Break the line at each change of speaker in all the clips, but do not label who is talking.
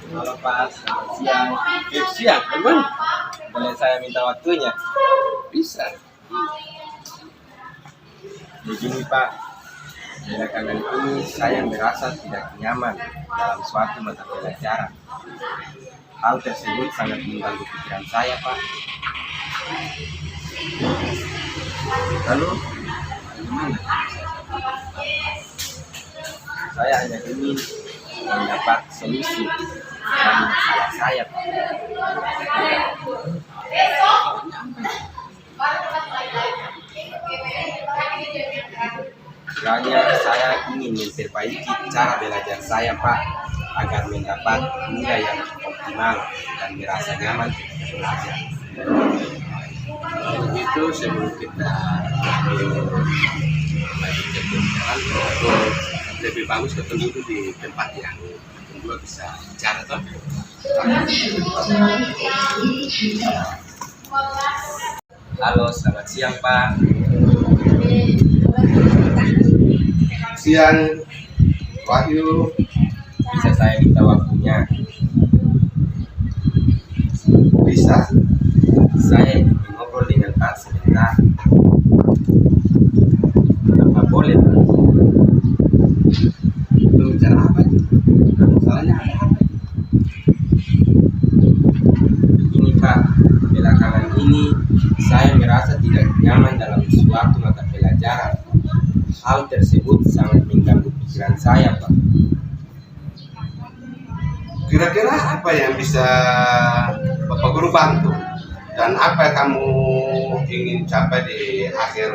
Halo Pak, selamat siang.
Siang, teman.
Boleh saya minta waktunya?
Bisa.
Begini Pak, belakangan ini saya merasa tidak nyaman dalam suatu mata pelajaran. Hal tersebut sangat mengganggu pikiran saya Pak.
Lalu, gimana?
Saya hanya ingin mendapat solusi dari masalah saya Pak. Kiranya saya ingin memperbaiki cara belajar saya Pak, agar mendapat nilai yang optimal dan merasa nyaman ketika belajar.
Begitu sebelum kita lanjutkan pembicaraan, lebih bagus ketemu itu di tempat yang kedua bisa bicara toh.
Halo, selamat siang Pak.
Siang, Wahyu.
Bisa saya minta waktunya?
Bisa.
Saya ingin ngobrol dengan Pak sebentar. Apa boleh Pak?
Itu bicara apa itu? Masalahnya ada apa?
Begini Pak, belakangan ini saya merasa tidak nyaman dalam suatu mata pelajaran. Hal tersebut sangat mengganggu pikiran saya Pak.
Kira-kira apa yang bisa Bapak Guru bantu? Dan apa yang kamu ingin capai di akhir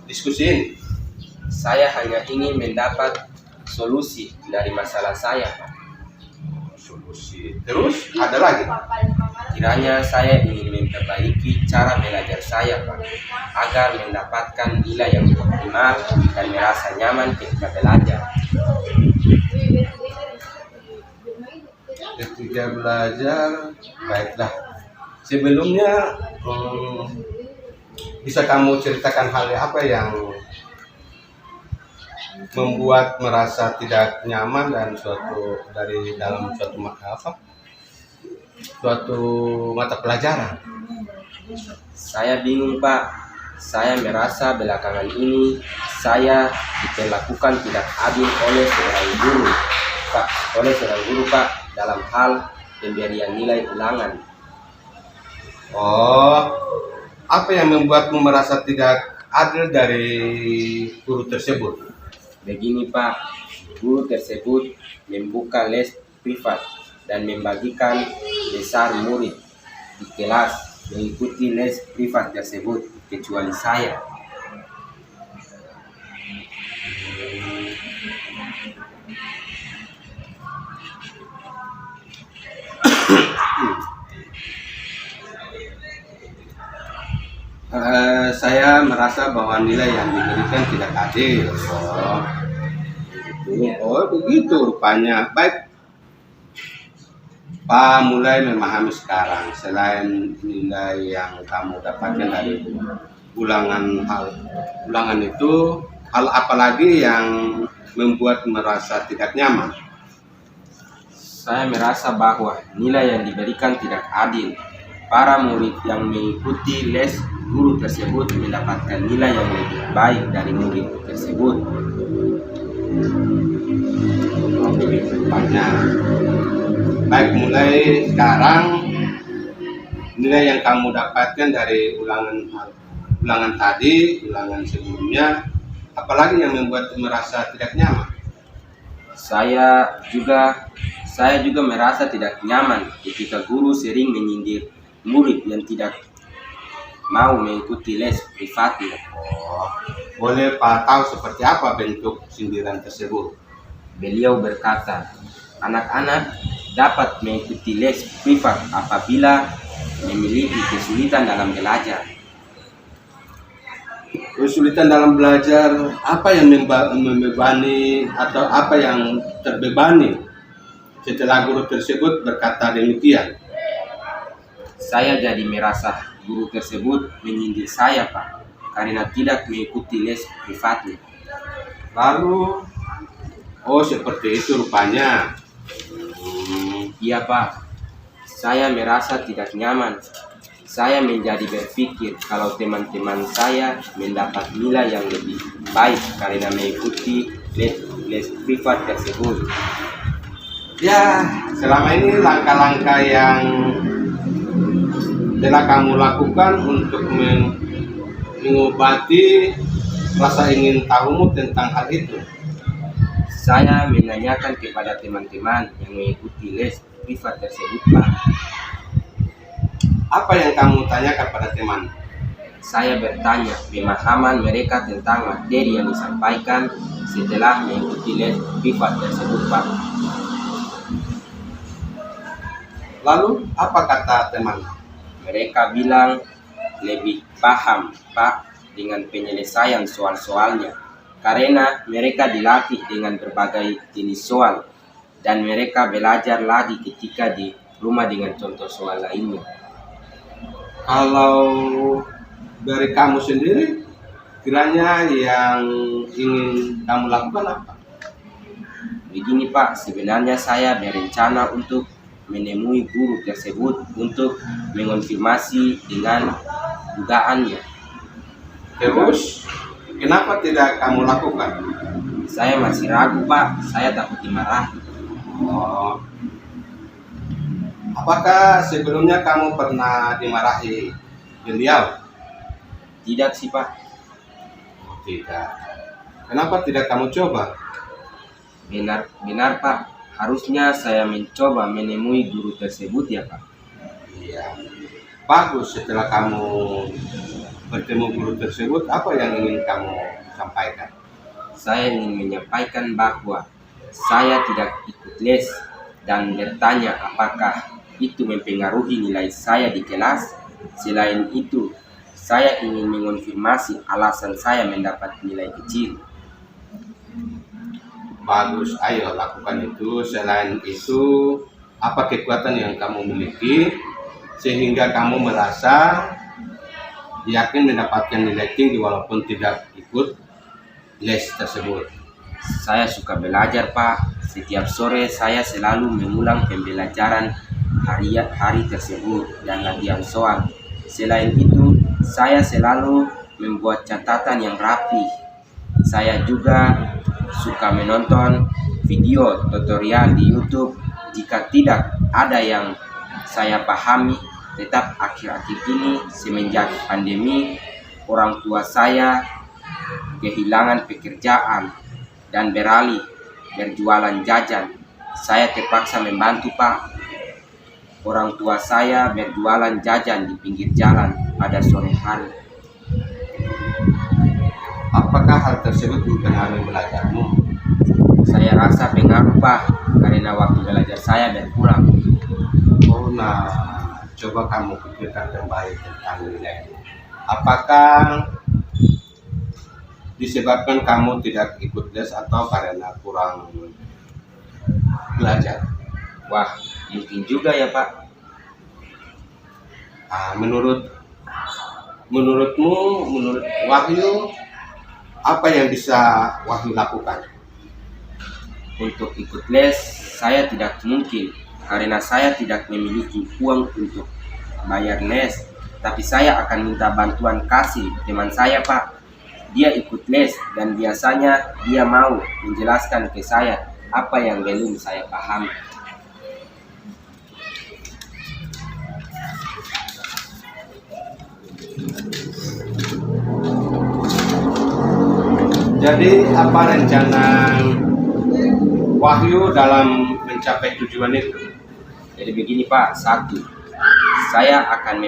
diskusi ini?
Saya hanya ingin mendapat solusi dari masalah saya Pak.
Solusi. Terus ada lagi?
Kiranya saya ingin memperbaiki cara belajar saya Pak, agar mendapatkan nilai yang optimal dan merasa nyaman ketika belajar.
Ketika belajar, baiklah. Sebelumnya, bisa kamu ceritakan hal apa yang membuat merasa tidak nyaman dan dari dalam suatu mata pelajaran?
Saya bingung Pak, saya merasa belakangan ini saya diperlakukan tidak adil oleh seorang guru Pak, dalam hal pemberian nilai ulangan.
Oh, apa yang membuatmu merasa tidak adil dari guru tersebut?
Begini Pak, guru tersebut membuka les privat dan membagikan besar murid di kelas mengikuti les privat tersebut, kecuali saya.
Saya merasa bahwa nilai yang diberikan tidak adil. Oh begitu rupanya. Baik, Pak mulai memahami sekarang. Selain nilai yang kamu dapatkan dari ulangan itu, hal apa lagi yang membuat merasa tidak nyaman?
Saya merasa bahwa nilai yang diberikan tidak adil. Para murid yang mengikuti les guru tersebut mendapatkan nilai yang lebih baik dari murid tersebut.
Oh, begitu banyak. Baik, mulai sekarang nilai yang kamu dapatkan dari ulangan tadi, ulangan sebelumnya, apalagi yang membuat merasa tidak nyaman?
Saya juga merasa tidak nyaman ketika guru sering menyindir murid yang tidak mau mengikuti les privatnya.
Oh, boleh Pak tahu seperti apa bentuk sindiran tersebut?
Beliau berkata, anak-anak dapat mengikuti les privat apabila memiliki kesulitan dalam belajar.
Kesulitan dalam belajar, apa yang membebani atau apa yang terbebani setelah guru tersebut berkata demikian?
Saya jadi merasa guru tersebut menyindir saya Pak, karena tidak mengikuti les privatnya.
Lalu, oh seperti itu rupanya.
Iya Pak, saya merasa tidak nyaman. Saya menjadi berpikir kalau teman-teman saya mendapat nilai yang lebih baik karena mengikuti les privat tersebut.
Ya, selama ini langkah-langkah yang telah kamu lakukan untuk mengobati rasa ingin tahumu tentang hal itu.
Saya menanyakan kepada teman-teman yang mengikuti les privat tersebut, Pak.
Apa yang kamu tanyakan pada teman?
Saya bertanya pemahaman mereka tentang materi yang disampaikan setelah mengikuti les privat tersebut, Pak.
Lalu, apa kata teman?
Mereka bilang lebih paham, Pak, dengan penyelesaian soal-soalnya. Karena mereka dilatih dengan berbagai jenis soal dan mereka belajar lagi ketika di rumah dengan contoh soal lainnya.
Kalau dari kamu sendiri, kiranya yang ingin kamu lakukan apa?
Begini Pak, sebenarnya saya berencana untuk menemui guru tersebut untuk mengonfirmasi dengan dugaannya.
Terus, kenapa tidak kamu lakukan?
Saya masih ragu Pak, saya takut dimarahi.
Oh, apakah sebelumnya kamu pernah dimarahi beliau?
Tidak sih Pak.
Oh, tidak. Kenapa tidak kamu coba?
Benar Pak, harusnya saya mencoba menemui guru tersebut ya Pak.
Iya. Bagus, setelah kamu bertemu guru tersebut, apa yang ingin kamu sampaikan?
Saya ingin menyampaikan bahwa saya tidak ikut les dan bertanya apakah itu mempengaruhi nilai saya di kelas. Selain itu, saya ingin mengonfirmasi alasan saya mendapat nilai kecil.
Bagus, ayo lakukan itu. Selain itu, apa kekuatan yang kamu miliki sehingga kamu merasa yakin mendapatkan nilai tinggi walaupun tidak ikut les tersebut?
Saya suka belajar Pak. Setiap sore saya selalu mengulang pembelajaran hari tersebut dan latihan soal. Selain itu, saya selalu membuat catatan yang rapi. Saya juga suka menonton video tutorial di YouTube. Jika tidak ada yang saya pahami, tetap akhir-akhir ini semenjak pandemi, orang tua saya kehilangan pekerjaan dan beralih berjualan jajan. Saya terpaksa membantu Pak. Orang tua saya berjualan jajan di pinggir jalan pada sore hari.
Apakah hal tersebut mempengaruhi belajarmu?
Saya rasa pengaruh Pak, karena waktu belajar saya berkurang.
Oh, nah, coba kamu pikirkan kembali tentang nilai. Apakah disebabkan kamu tidak ikut les atau karena kurang belajar?
Wah, mungkin juga ya Pak.
Menurut Wahyu, apa yang bisa Wahyu lakukan?
Untuk ikut les, saya tidak mungkin karena saya tidak memiliki uang untuk bayar les. Tapi saya akan minta bantuan kasih teman saya Pak. Dia ikut les dan biasanya dia mau menjelaskan ke saya apa yang belum saya pahami.
Jadi apa rencana Wahyu dalam mencapai tujuan itu?
Jadi begini Pak, satu, saya akan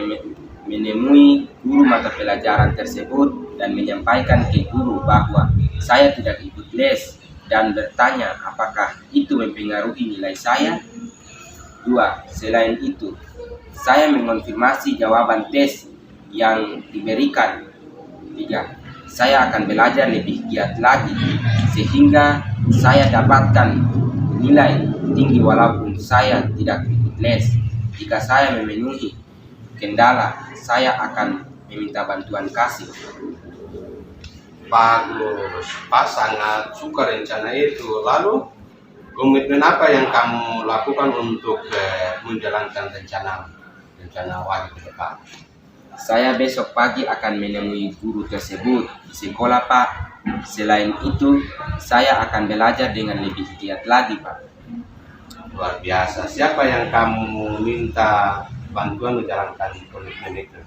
menemui guru mata pelajaran tersebut dan menyampaikan ke guru bahwa saya tidak ikut les dan bertanya apakah itu mempengaruhi nilai saya. Dua, selain itu, saya mengonfirmasi jawaban tes yang diberikan. Tiga, saya akan belajar lebih giat lagi sehingga saya dapatkan nilai tinggi walaupun saya tidak ikut les. Jika saya memenuhi kendala, saya akan meminta bantuan kasih.
Bagus, Pak, sangat suka rencana itu. Lalu komitmen apa yang kamu lakukan untuk menjalankan rencana wajib ke depan?
Saya besok pagi akan menemui guru tersebut di sekolah, Pak. Selain itu, saya akan belajar dengan lebih giat lagi, Pak.
Luar biasa. Siapa yang kamu minta bantuan menjalankan komitmen itu?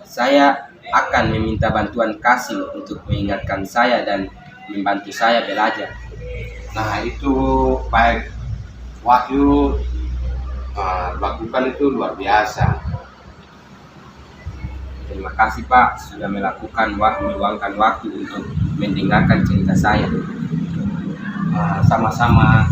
Saya akan meminta bantuan Kasih untuk mengingatkan saya dan membantu saya belajar.
Nah, itu baik Wahyu lakukan itu luar biasa.
Terima kasih, Pak, sudah meluangkan waktu untuk mendengarkan cerita saya.
Sama-sama.